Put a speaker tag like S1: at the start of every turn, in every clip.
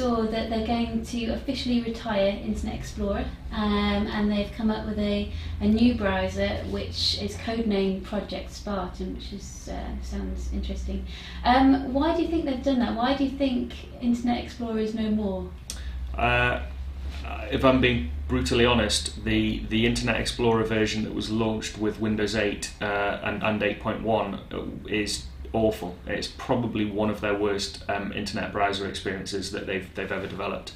S1: saw that they're going to officially retire Internet Explorer, and they've come up with a new browser which is codename Project Spartan, which sounds interesting. Why do you think they've done that? Why do you think Internet Explorer is no more?
S2: If I'm being brutally honest, the Internet Explorer version that was launched with Windows 8 and 8.1 is awful. It's probably one of their worst internet browser experiences that they've ever developed,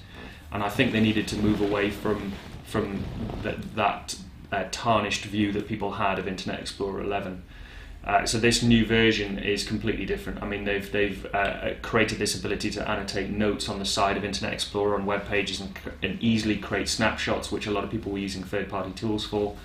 S2: and I think they needed to move away from that tarnished view that people had of Internet Explorer 11. So this new version is completely different. I mean, they've created this ability to annotate notes on the side of Internet Explorer on web pages and easily create snapshots, which a lot of people were using third-party tools for.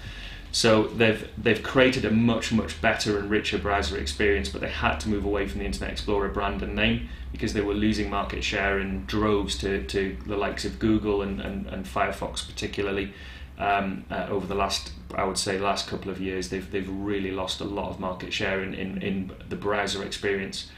S2: So they've created a much better and richer browser experience, but they had to move away from the Internet Explorer brand and name because they were losing market share in droves to the likes of Google and Firefox particularly. Over the last couple of years, they've really lost a lot of market share in the browser experience.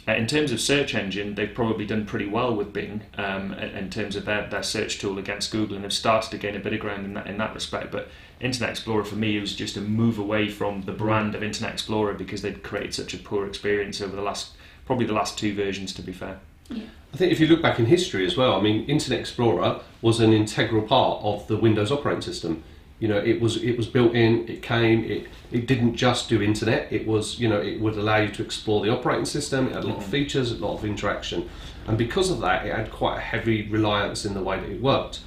S2: In terms of search engine, they've probably done pretty well with Bing in terms of their search tool against Google, and have started to gain a bit of ground in that respect. But Internet Explorer for me was just a move away from the brand of Internet Explorer because they'd created such a poor experience over the last two versions, to be fair.
S1: Yeah.
S3: I think if you look back in history as well, I mean, Internet Explorer was an integral part of the Windows operating system. You know, it was built in, it didn't just do internet, it was, you know, it would allow you to explore the operating system, it had a lot of features, a lot of interaction. And because of that, it had quite a heavy reliance in the way that it worked.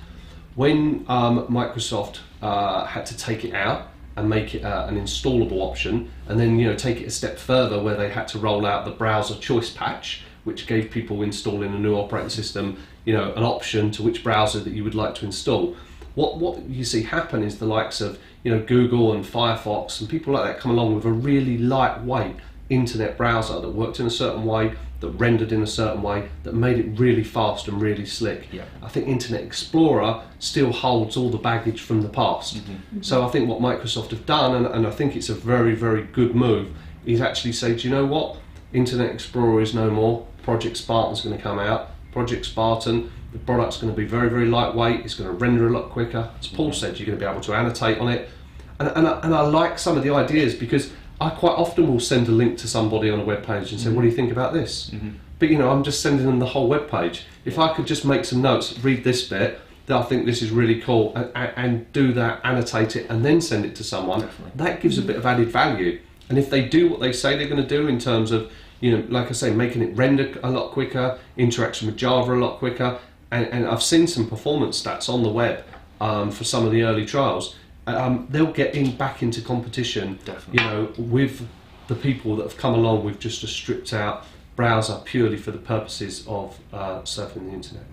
S3: When Microsoft had to take it out and make it an installable option, and then, you know, take it a step further where they had to roll out the browser choice patch, which gave people installing a new operating system, you know, an option to which browser that you would like to install. What you see happen is the likes of, you know, Google and Firefox and people like that come along with a really lightweight internet browser that worked in a certain way, that rendered in a certain way, that made it really fast and really slick.
S2: Yeah.
S3: I think Internet Explorer still holds all the baggage from the past. So I think what Microsoft have done, and I think it's a very good move, is actually say, do you know what? Internet Explorer is no more. Project Spartan's going to come out. Project Spartan, the product's going to be very lightweight, it's going to render a lot quicker. As Paul said, you're going to be able to annotate on it. And I like some of the ideas, because I quite often will send a link to somebody on a web page and say, what do you think about this? But, you know, I'm just sending them the whole web page. If I could just make some notes, read this bit, that I think this is really cool, and do that, annotate it, and then send it to someone, that gives a bit of added value. And if they do what they say they're going to do in terms of, you know, like I say, making it render a lot quicker, interaction with Java a lot quicker, and I've seen some performance stats on the web for some of the early trials. They'll get back into competition, you know, with the people that have come along with just a stripped out browser purely for the purposes of surfing the internet.